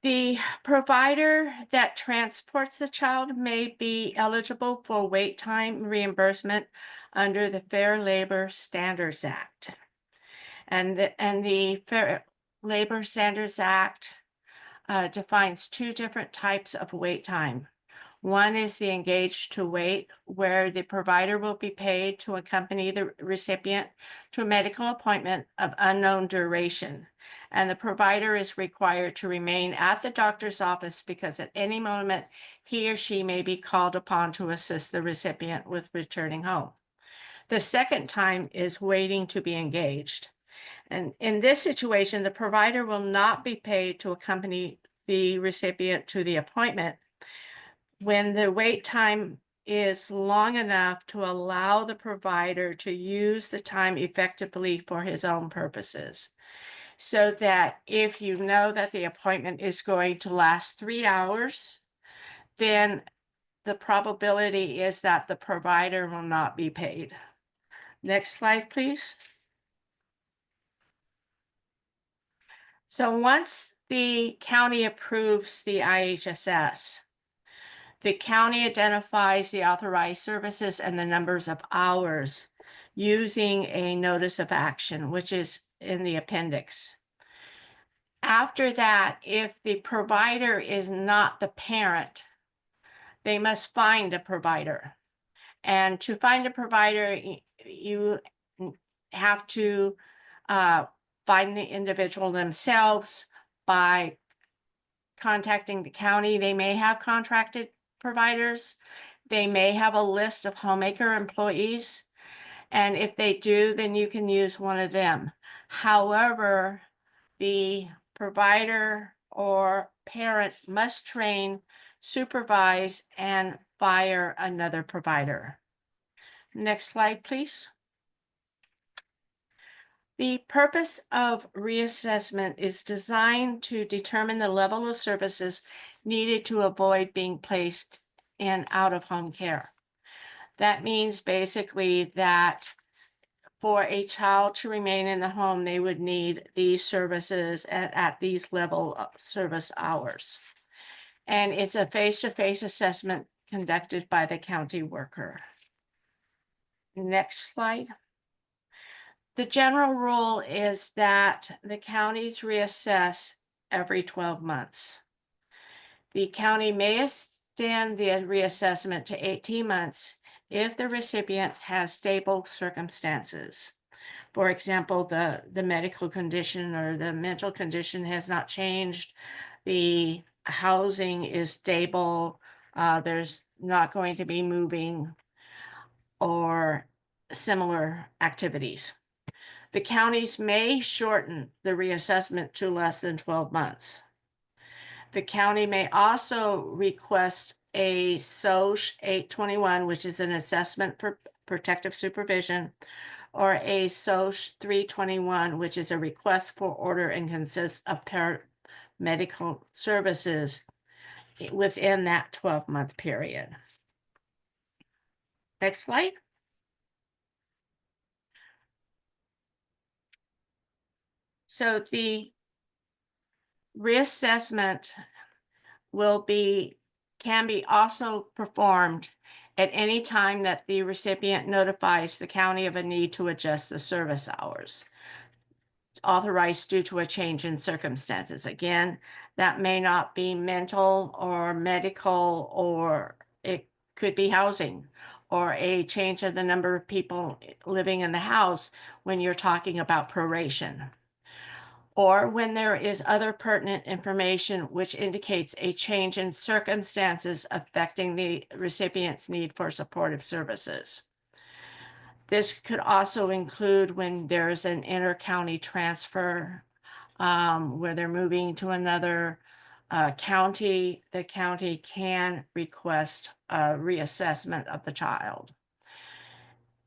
The provider that transports the child may be eligible for wait time reimbursement under the Fair Labor Standards Act. And the Fair Labor Standards Act defines two different types of wait time. One is the engaged to wait, where the provider will be paid to accompany the recipient to a medical appointment of unknown duration. And the provider is required to remain at the doctor's office because at any moment he or she may be called upon to assist the recipient with returning home. The second time is waiting to be engaged. And in this situation, the provider will not be paid to accompany the recipient to the appointment when the wait time is long enough to allow the provider to use the time effectively for his own purposes. so that if you know that the appointment is going to last 3 hours, then the probability is that the provider will not be paid. Next slide, please. So once the county approves the IHSS, the county identifies the authorized services and the numbers of hours using a notice of action, which is in the appendix. After that, if the provider is not the parent, they must find a provider. And to find a provider, you have to find the individual themselves by contacting the county. They may have contracted providers. They may have a list of homemaker employees. And if they do, then you can use one of them. However, the provider or parent must train, supervise, and fire another provider. Next slide, please. The purpose of reassessment is designed to determine the level of services needed to avoid being placed in out-of-home care. That means basically that for a child to remain in the home, they would need these services at these level of service hours. And it's a face-to-face assessment conducted by the county worker. Next slide. The general rule is that the counties reassess every 12 months. The county may extend the reassessment to 18 months if the recipient has stable circumstances. For example, the medical condition or the mental condition has not changed. The housing is stable. There's not going to be moving or similar activities. The counties may shorten the reassessment to less than 12 months. The county may also request a SOCH 821, which is an assessment for protective supervision, or a SOCH 321, which is a request for order and consists of paramedical services within that 12-month period. Next slide. So the reassessment can be also performed at any time that the recipient notifies the county of a need to adjust the service hours authorized due to a change in circumstances. Again, that may not be mental or medical, or it could be housing or a change in the number of people living in the house when you're talking about proration, or when there is other pertinent information which indicates a change in circumstances affecting the recipient's need for supportive services. This could also include when there's an inter-county transfer, where they're moving to another county. The county can request a reassessment of the child.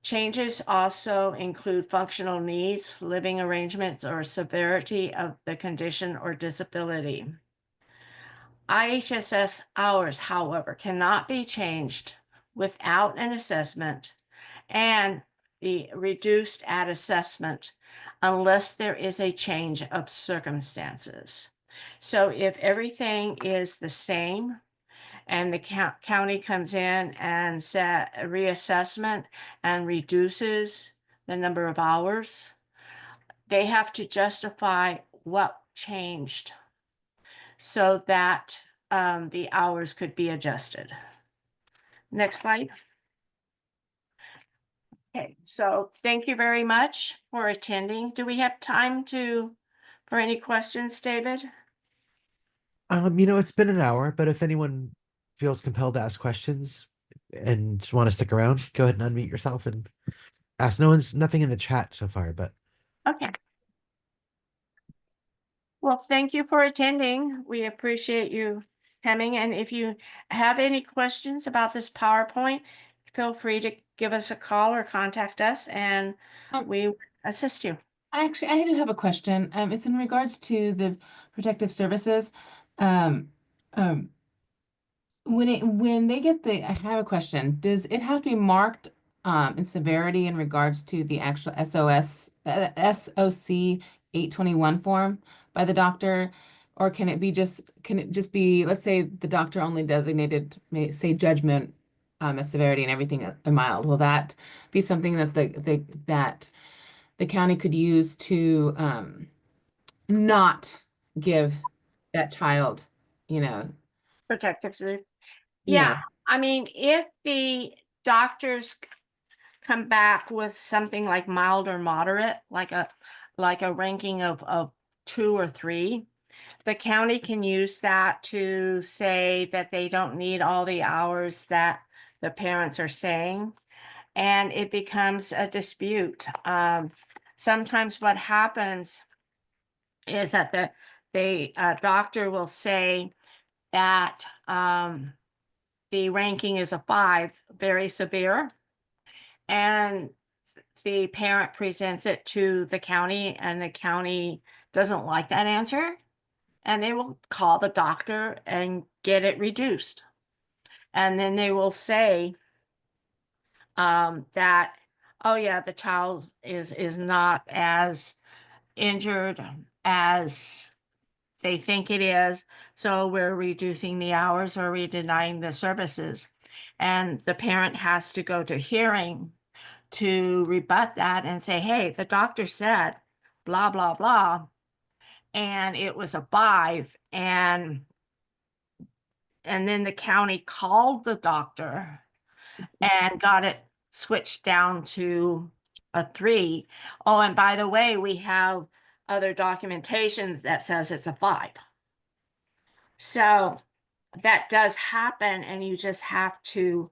Changes also include functional needs, living arrangements, or severity of the condition or disability. IHSS hours, however, cannot be changed without an assessment and be reduced at assessment unless there is a change of circumstances. So if everything is the same and the county comes in and set a reassessment and reduces the number of hours, they have to justify what changed so that the hours could be adjusted. Next slide. Okay, so thank you very much for attending. Do we have time for any questions, David? It's been an hour, but if anyone feels compelled to ask questions and want to stick around, go ahead and unmute yourself and ask. Nothing in the chat so far, but Okay. Well, thank you for attending. We appreciate you coming. And if you have any questions about this PowerPoint, feel free to give us a call or contact us and we will assist you. Actually, I do have a question. It's in regards to the protective services. Um, um, when they get I have a question. Does it have to be marked in severity in regards to the actual SOC 821 form by the doctor, or can it just be, let's say the doctor only designated, say judgment as severity and everything a mild. Will that be something that the county could use to not give that child, you know, Protective leave. Yeah, yeah. I mean, if the doctors come back with something like mild or moderate, like a ranking of 2 or 3, the county can use that to say that they don't need all the hours that the parents are saying, and it becomes a dispute. Sometimes what happens is that the doctor will say that the ranking is a 5, very severe, and the parent presents it to the county, and the county doesn't like that answer, and they will call the doctor and get it reduced. And then they will say that, oh yeah, the child is not as injured as they think it is, so we're reducing the hours or we're denying the services. And the parent has to go to hearing to rebut that and say, hey, the doctor said blah, blah, blah, and it was a 5. And then the county called the doctor and got it switched down to a 3. Oh, and by the way, we have other documentation that says it's a 5. So that does happen, and you just have to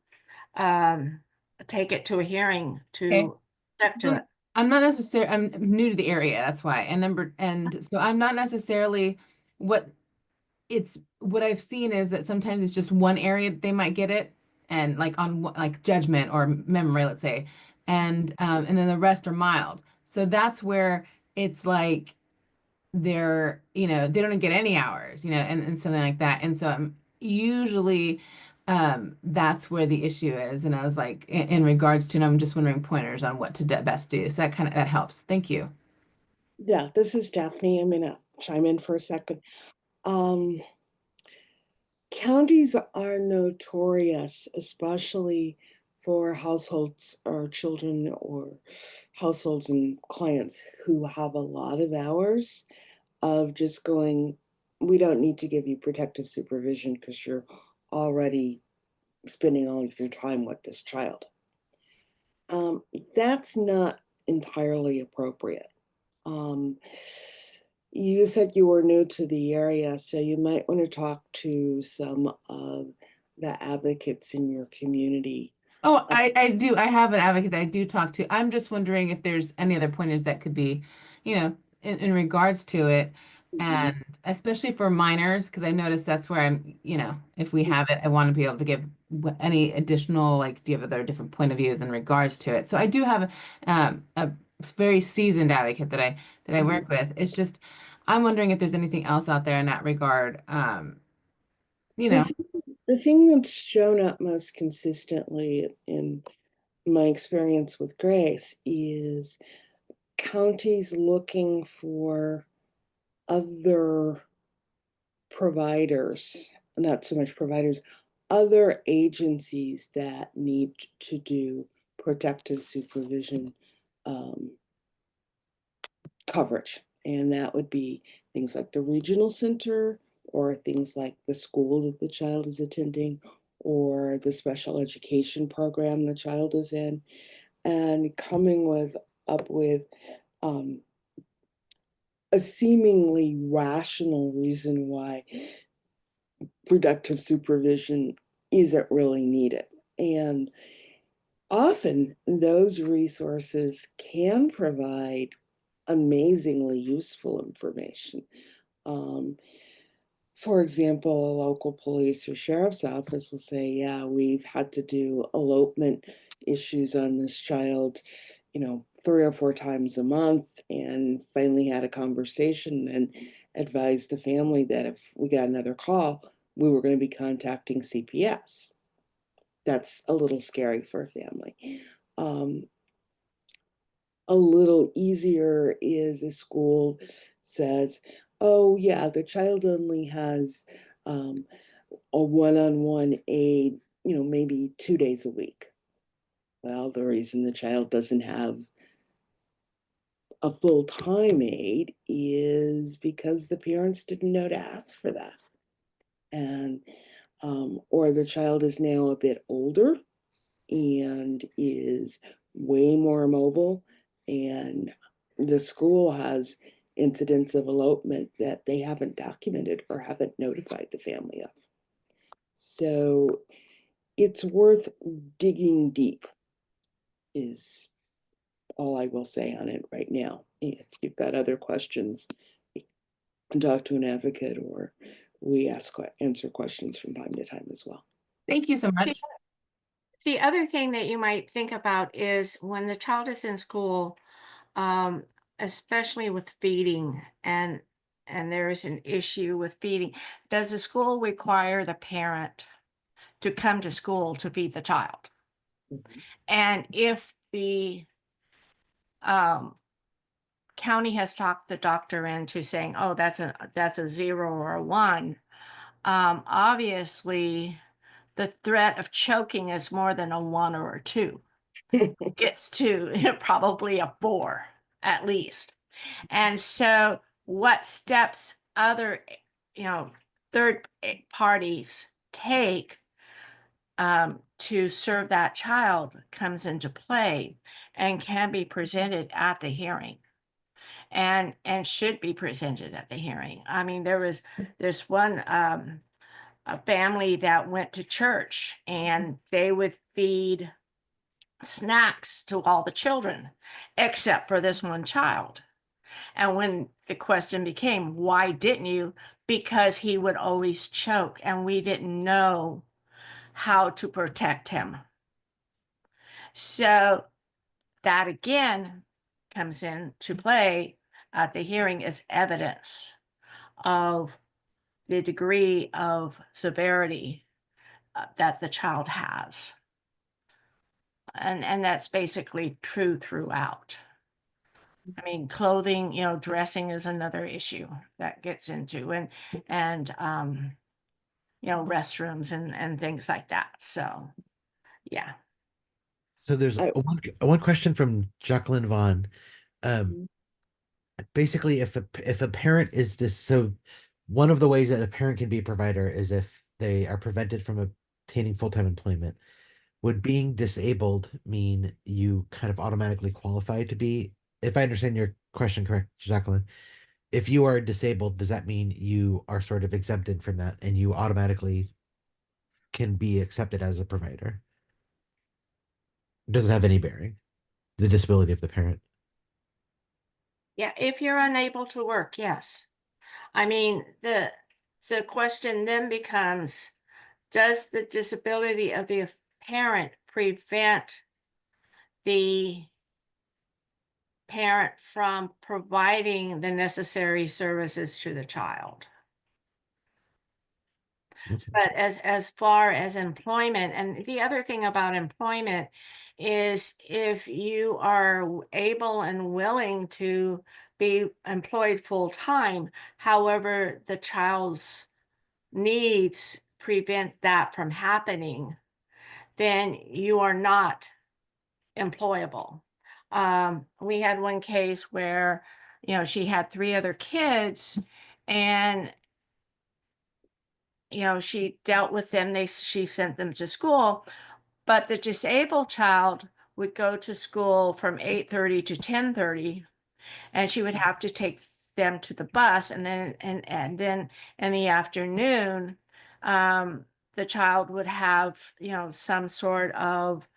um, take it to a hearing Okay. to check to Um, it. I'm new to the area, that's why. And so I'm not necessarily what what I've seen is that sometimes it's just one area that they might get it, and like like judgment or memory, let's say, and then the rest are mild. So that's where it's like they don't get any hours, and something like that. And so I'm usually that's where the issue is. And I was like, in regards to, and I'm just wondering pointers on what to best do. So that helps. Thank you. Yeah, this is Daphne. I'm gonna chime in for a second. Um, Counties are notorious, especially for households or children or households and clients who have a lot of hours of just going, we don't need to give you protective supervision because you're already spending all of your time with this child. That's not entirely appropriate. Um, you said you were new to the area, so you might want to talk to some of the advocates in your community. Oh, I do. I have an advocate that I do talk to. I'm just wondering if there's any other pointers that could be, in regards to it. Mhm. And especially for minors, because I noticed that's where if we have it, I want to be able to give any additional, like, do you have other different point of views in regards to it? So I do have a very seasoned advocate that I work with. It's just, I'm wondering if there's anything else out there in that regard. You The know, thing, the thing that's shown up most consistently in my experience with Grace is counties looking for other providers, not so much providers, other agencies that need to do protective supervision um, coverage. And that would be things like the regional center or things like the school that the child is attending or the special education program the child is in, and coming up with um, a seemingly rational reason why productive supervision isn't really needed. And often those resources can provide amazingly useful information. Um, for example, a local police or sheriff's office will say, yeah, we've had to do elopement issues on this child, 3 or 4 times a month, and finally had a conversation and advised the family that if we got another call, we were going to be contacting CPS. That's a little scary for a family. A little easier is a school says, oh yeah, the child only has a one-on-one aid, maybe 2 days a week. Well, the reason the child doesn't have a full-time aide is because the parents didn't know to ask for that. And or the child is now a bit older and is way more mobile, and the school has incidents of elopement that they haven't documented or haven't notified the family of. So it's worth digging deep, is all I will say on it right now. If you've got other questions, talk to an advocate, or we answer questions from time to time as well. Thank you so much. The other thing that you might think about is when the child is in school, um, especially with feeding, and there is an issue with feeding, does the school require the parent to come to school to feed the child? And if the county has talked the doctor into saying, oh, that's a 0 or a 1, obviously the threat of choking is more than a 1 or a 2. Gets to probably a 4 at least. And so what steps other, third parties take to serve that child comes into play and can be presented at the hearing, and should be presented at the hearing. I mean, there was this one a family that went to church, and they would feed snacks to all the children except for this one child. And when the question became, why didn't you? Because he would always choke, and we didn't know how to protect him. So that again comes into play at the hearing as evidence of the degree of severity that the child has. And that's basically true throughout. I mean, clothing, dressing is another issue that gets into, and restrooms and things like that. So, yeah. So there's I- one question from Jacqueline Vaughn. Um, Basically, if a parent is so one of the ways that a parent can be a provider is if they are prevented from obtaining full-time employment. Would being disabled mean you kind of automatically qualify to be, if I understand your question correct, Jacqueline, if you are disabled, does that mean you are sort of exempted from that and you automatically can be accepted as a provider? Does it have any bearing? The disability of the parent? Yeah, if you're unable to work, yes. I mean, the question then becomes, does the disability of the parent prevent the parent from providing the necessary services to the child? Okay. But as far as employment, and the other thing about employment is if you are able and willing to be employed full time, however, the child's needs prevent that from happening, then you are not employable. We had one case where, she had 3 other kids, and she dealt with them. She sent them to school, but the disabled child would go to school from 8:30 to 10:30, and she would have to take them to the bus, and then in the afternoon, the child would have some sort of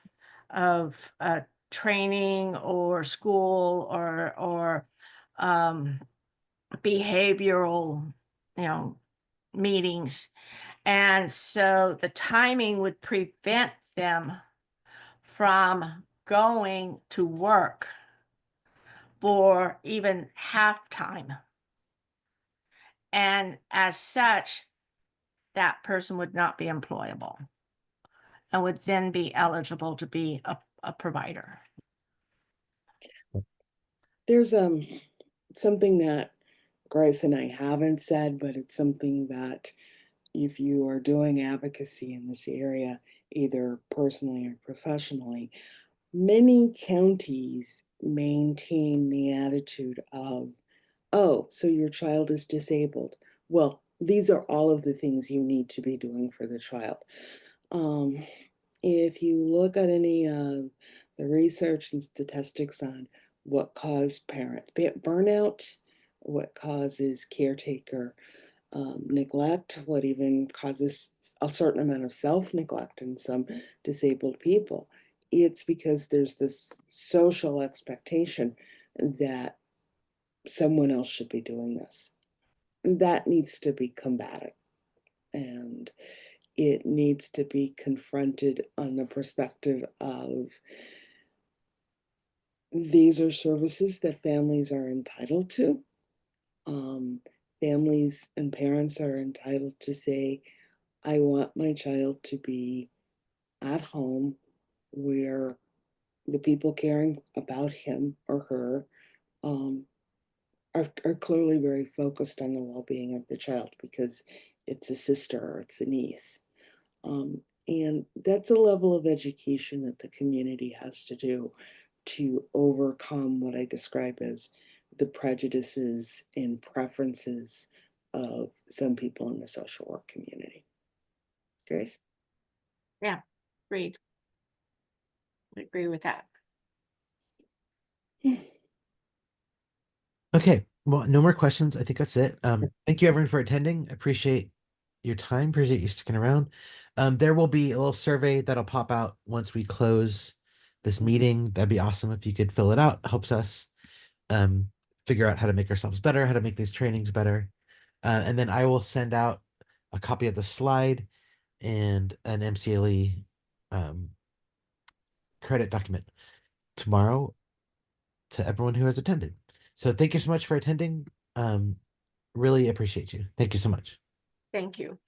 training or school or behavioral meetings. And so the timing would prevent them from going to work for even half time. And as such, that person would not be employable and would then be eligible to be a provider. There's something that Grace and I haven't said, but it's something that if you are doing advocacy in this area, either personally or professionally, many counties maintain the attitude of, oh, so your child is disabled. Well, these are all of the things you need to be doing for the child. If you look at any of the research and statistics on what caused parent burnout, what causes caretaker neglect, what even causes a certain amount of self-neglect in some disabled people, it's because there's this social expectation that someone else should be doing this. That needs to be combated, and it needs to be confronted on the perspective of these are services that families are entitled to. Families and parents are entitled to say, I want my child to be at home where the people caring about him or her are clearly very focused on the well-being of the child because it's a sister or it's a niece. And that's a level of education that the community has to do to overcome what I describe as the prejudices and preferences of some people in the social work community. Grace? Yeah, agreed. I agree with that. Okay, well, no more questions. I think that's it. Thank you everyone for attending. Appreciate your time. Appreciate you sticking around. There will be a little survey that'll pop out once we close this meeting. That'd be awesome if you could fill it out. Helps us figure out how to make ourselves better, how to make these trainings better. And then I will send out a copy of the slide and an MCLE credit document tomorrow to everyone who has attended. So thank you so much for attending. Really appreciate you. Thank you so much. Thank you.